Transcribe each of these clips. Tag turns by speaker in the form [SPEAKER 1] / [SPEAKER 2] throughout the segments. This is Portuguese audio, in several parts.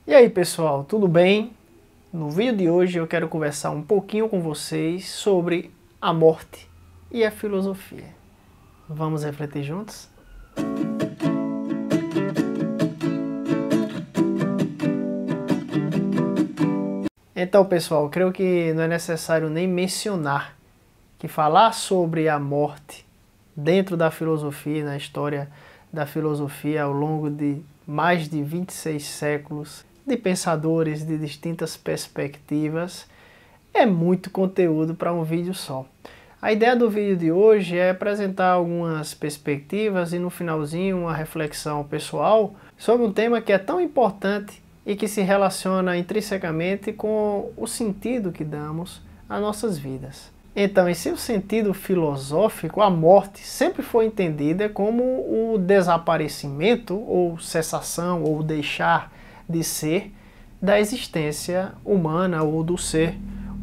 [SPEAKER 1] E aí pessoal, tudo bem? No vídeo de hoje eu quero conversar um pouquinho com vocês sobre a morte e a filosofia. Vamos refletir juntos? Então pessoal, creio que não é necessário nem mencionar que falar sobre a morte dentro da filosofia, na história da filosofia ao longo de mais de 26 séculos, de pensadores de distintas perspectivas, é muito conteúdo para um vídeo só. A ideia do vídeo de hoje é apresentar algumas perspectivas e no finalzinho uma reflexão pessoal sobre um tema que é tão importante e que se relaciona intrinsecamente com o sentido que damos às nossas vidas. Então, em seu sentido filosófico, a morte sempre foi entendida como o desaparecimento ou cessação ou deixar de ser da existência humana ou do ser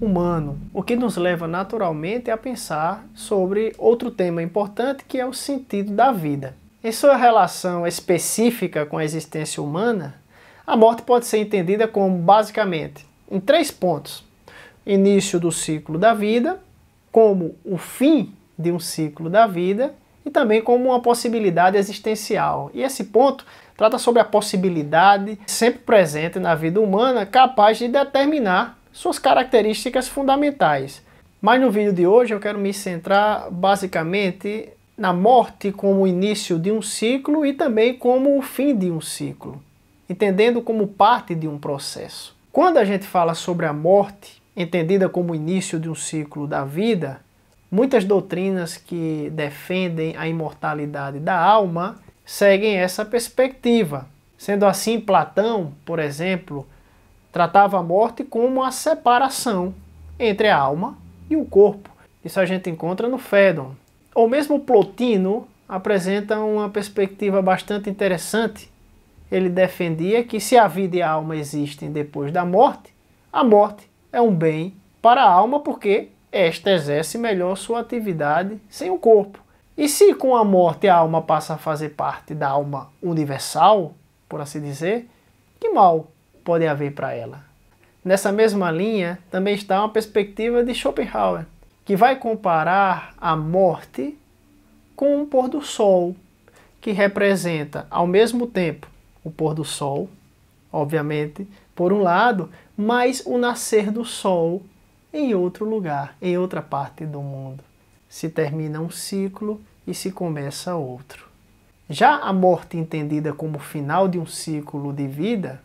[SPEAKER 1] humano, o que nos leva naturalmente a pensar sobre outro tema importante que é o sentido da vida. Em sua relação específica com a existência humana, a morte pode ser entendida como basicamente em 3 pontos: início do ciclo da vida, como o fim de um ciclo da vida e também como uma possibilidade existencial. E esse ponto trata sobre a possibilidade sempre presente na vida humana, capaz de determinar suas características fundamentais. Mas no vídeo de hoje eu quero me centrar basicamente na morte como o início de um ciclo e também como o fim de um ciclo, entendendo como parte de um processo. Quando a gente fala sobre a morte, entendida como o início de um ciclo da vida, muitas doutrinas que defendem a imortalidade da alma seguem essa perspectiva. Sendo assim, Platão, por exemplo, tratava a morte como a separação entre a alma e o corpo. Isso a gente encontra no Fédon. Ou mesmo Plotino apresenta uma perspectiva bastante interessante. Ele defendia que se a vida e a alma existem depois da morte, a morte é um bem para a alma porque esta exerce melhor sua atividade sem o corpo. E se com a morte a alma passa a fazer parte da alma universal, por assim dizer, que mal pode haver para ela? Nessa mesma linha também está uma perspectiva de Schopenhauer, que vai comparar a morte com um pôr do sol, que representa ao mesmo tempo o pôr do sol, obviamente, por um lado, mas o nascer do sol em outro lugar, em outra parte do mundo. Se termina um ciclo e se começa outro. Já a morte entendida como final de um ciclo de vida,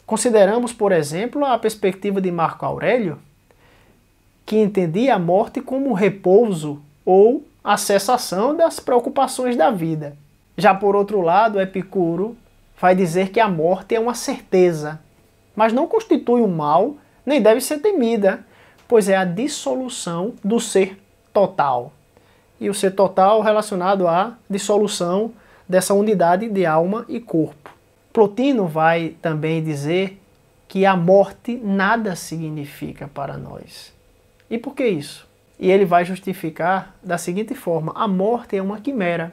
[SPEAKER 1] consideramos, por exemplo, a perspectiva de Marco Aurélio, que entendia a morte como repouso ou a cessação das preocupações da vida. Já por outro lado, Epicuro vai dizer que a morte é uma certeza, mas não constitui um mal, nem deve ser temida, pois é a dissolução do ser total. E o ser total relacionado à dissolução dessa unidade de alma e corpo. Plotino vai também dizer que a morte nada significa para nós. E por que isso? E ele vai justificar da seguinte forma: a morte é uma quimera,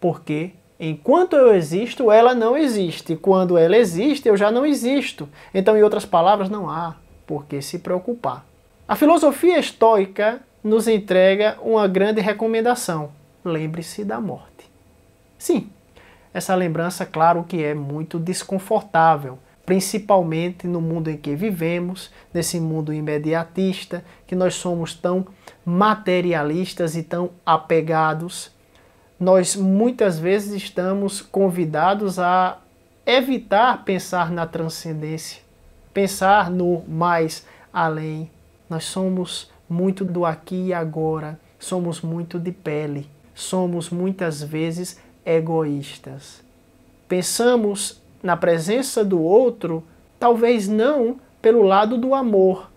[SPEAKER 1] porque enquanto eu existo, ela não existe. Quando ela existe, eu já não existo. Então, em outras palavras, não há por que se preocupar. A filosofia estoica nos entrega uma grande recomendação: lembre-se da morte. Sim, essa lembrança, claro que é muito desconfortável, principalmente no mundo em que vivemos, nesse mundo imediatista, que nós somos tão materialistas e tão apegados. Nós muitas vezes estamos convidados a evitar pensar na transcendência, pensar no mais além. Nós somos muito do aqui e agora, somos muito de pele, somos muitas vezes egoístas. Pensamos na presença do outro, talvez não pelo lado do amor,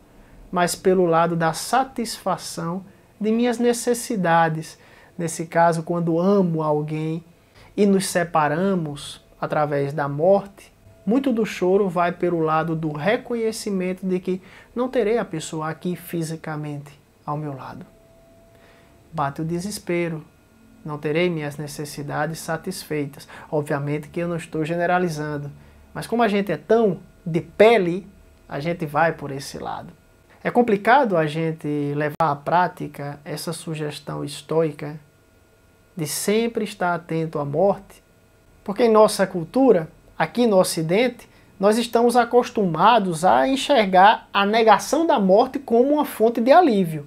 [SPEAKER 1] mas pelo lado da satisfação de minhas necessidades. Nesse caso, quando amo alguém e nos separamos através da morte, muito do choro vai pelo lado do reconhecimento de que não terei a pessoa aqui fisicamente ao meu lado. Bate o desespero, não terei minhas necessidades satisfeitas. Obviamente que eu não estou generalizando, Mas como a gente é tão de pele, a gente vai por esse lado. É complicado a gente levar à prática essa sugestão estoica de sempre estar atento à morte, porque em nossa cultura, aqui no Ocidente, nós estamos acostumados a enxergar a negação da morte como uma fonte de alívio.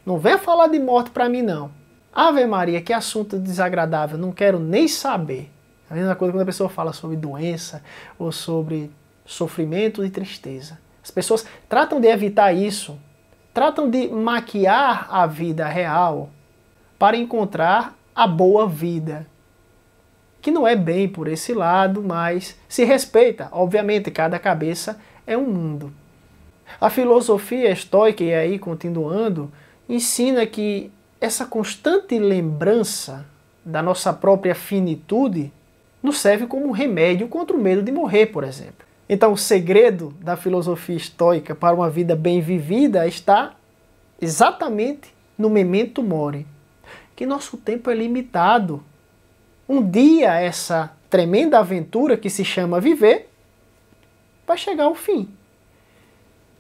[SPEAKER 1] Não venha falar de morte para mim, não. Ave Maria, que assunto desagradável, não quero nem saber. A mesma coisa quando a pessoa fala sobre doença ou sobre sofrimento e tristeza. As pessoas tratam de evitar isso, tratam de maquiar a vida real para encontrar a boa vida. Que não é bem por esse lado, mas se respeita. Obviamente, cada cabeça é um mundo. A filosofia estoica, e aí continuando, ensina que essa constante lembrança da nossa própria finitude nos serve como remédio contra o medo de morrer, por exemplo. Então, o segredo da filosofia estoica para uma vida bem vivida está exatamente no memento mori, que nosso tempo é limitado. Um dia essa tremenda aventura que se chama viver vai chegar ao fim.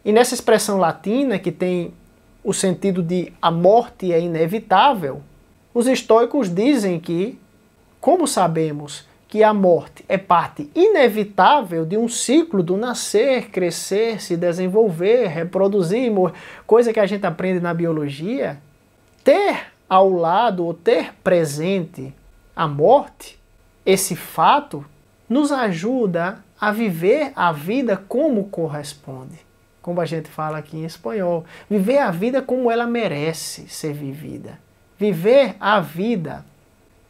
[SPEAKER 1] E nessa expressão latina, que tem o sentido de a morte é inevitável, os estoicos dizem que, como sabemos que a morte é parte inevitável de um ciclo do nascer, crescer, se desenvolver, reproduzir, morrer, coisa que a gente aprende na biologia, ter ao lado ou ter presente a morte, esse fato, nos ajuda a viver a vida como corresponde. Como a gente fala aqui em espanhol, viver a vida como ela merece ser vivida. Viver a vida,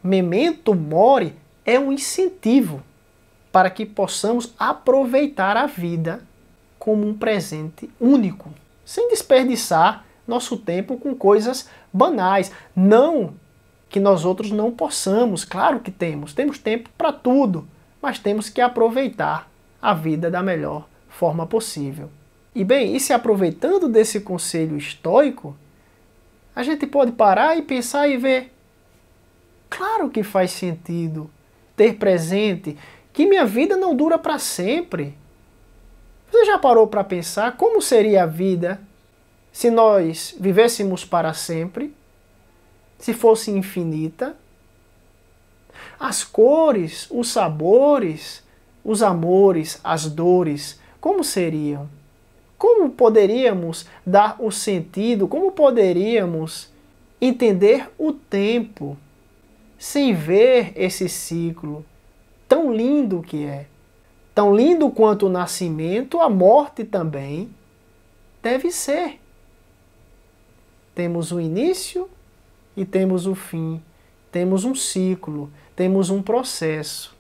[SPEAKER 1] memento mori, é um incentivo para que possamos aproveitar a vida como um presente único, sem desperdiçar nosso tempo com coisas banais. Não que nós outros não possamos, claro que temos tempo para tudo, mas temos que aproveitar a vida da melhor forma possível. E bem, e se aproveitando desse conselho estoico, a gente pode parar e pensar e ver, claro que faz sentido ter presente que minha vida não dura para sempre. Você já parou para pensar como seria a vida se nós vivêssemos para sempre? Se fosse infinita? As cores, os sabores, os amores, as dores, como seriam? Como poderíamos dar o sentido, como poderíamos entender o tempo sem ver esse ciclo tão lindo que é? Tão lindo quanto o nascimento, a morte também deve ser. Temos o início e temos o fim. Temos um ciclo, temos um processo.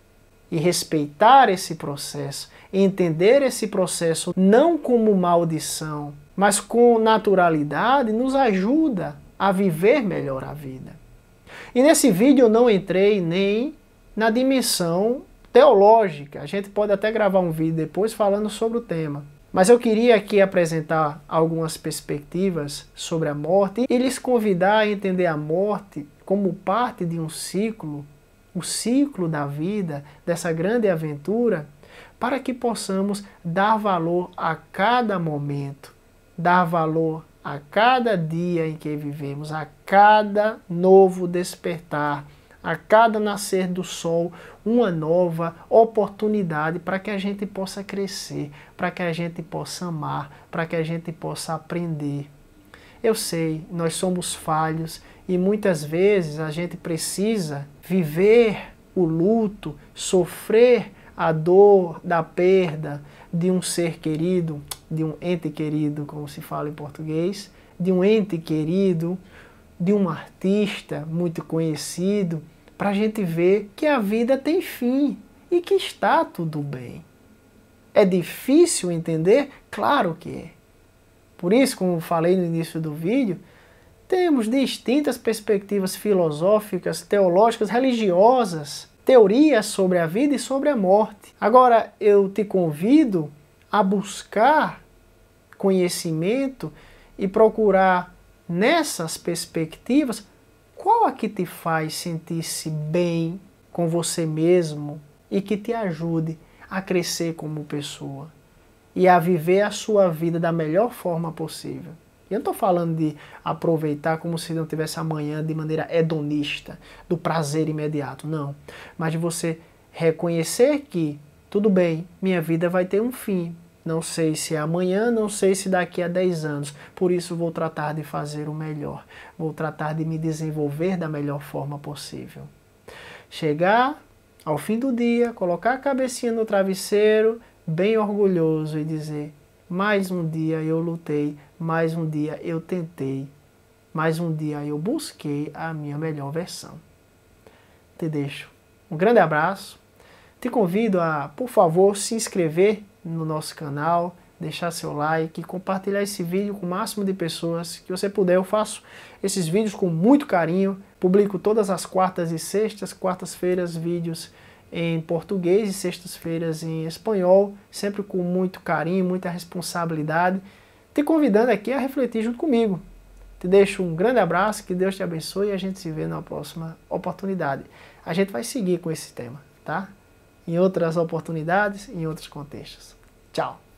[SPEAKER 1] E respeitar esse processo, entender esse processo não como maldição, mas com naturalidade, nos ajuda a viver melhor a vida. E nesse vídeo eu não entrei nem na dimensão teológica. A gente pode até gravar um vídeo depois falando sobre o tema. Mas eu queria aqui apresentar algumas perspectivas sobre a morte e lhes convidar a entender a morte como parte de um ciclo, o ciclo da vida, dessa grande aventura, para que possamos dar valor a cada momento, dar valor a cada dia em que vivemos, a cada novo despertar, a cada nascer do sol, uma nova oportunidade para que a gente possa crescer, para que a gente possa amar, para que a gente possa aprender. Eu sei, nós somos falhos e muitas vezes a gente precisa viver o luto, sofrer a dor da perda de um ser querido, de um ente querido, como se fala em português, de um ente querido, de um artista muito conhecido, para a gente ver que a vida tem fim e que está tudo bem. É difícil entender? Claro que é. Por isso, como falei no início do vídeo, temos distintas perspectivas filosóficas, teológicas, religiosas, teorias sobre a vida e sobre a morte. Agora, eu te convido a buscar conhecimento e procurar nessas perspectivas qual a que te faz sentir-se bem com você mesmo e que te ajude a crescer como pessoa e a viver a sua vida da melhor forma possível. E eu não estou falando de aproveitar como se não tivesse amanhã de maneira hedonista, do prazer imediato, não. Mas de você reconhecer que, tudo bem, minha vida vai ter um fim. Não sei se é amanhã, não sei se daqui a 10 anos. Por isso vou tratar de fazer o melhor. Vou tratar de me desenvolver da melhor forma possível. Chegar ao fim do dia, colocar a cabecinha no travesseiro, bem orgulhoso e dizer: mais um dia eu lutei, mais um dia eu tentei, mais um dia eu busquei a minha melhor versão. Te deixo um grande abraço. Te convido a, por favor, se inscrever no nosso canal, deixar seu like, compartilhar esse vídeo com o máximo de pessoas que você puder. Eu faço esses vídeos com muito carinho, publico todas as quartas e sextas, quartas-feiras vídeos em português e sextas-feiras em espanhol, sempre com muito carinho, muita responsabilidade, te convidando aqui a refletir junto comigo. Te deixo um grande abraço, que Deus te abençoe e a gente se vê na próxima oportunidade. A gente vai seguir com esse tema, tá? Em outras oportunidades, em outros contextos. Tchau!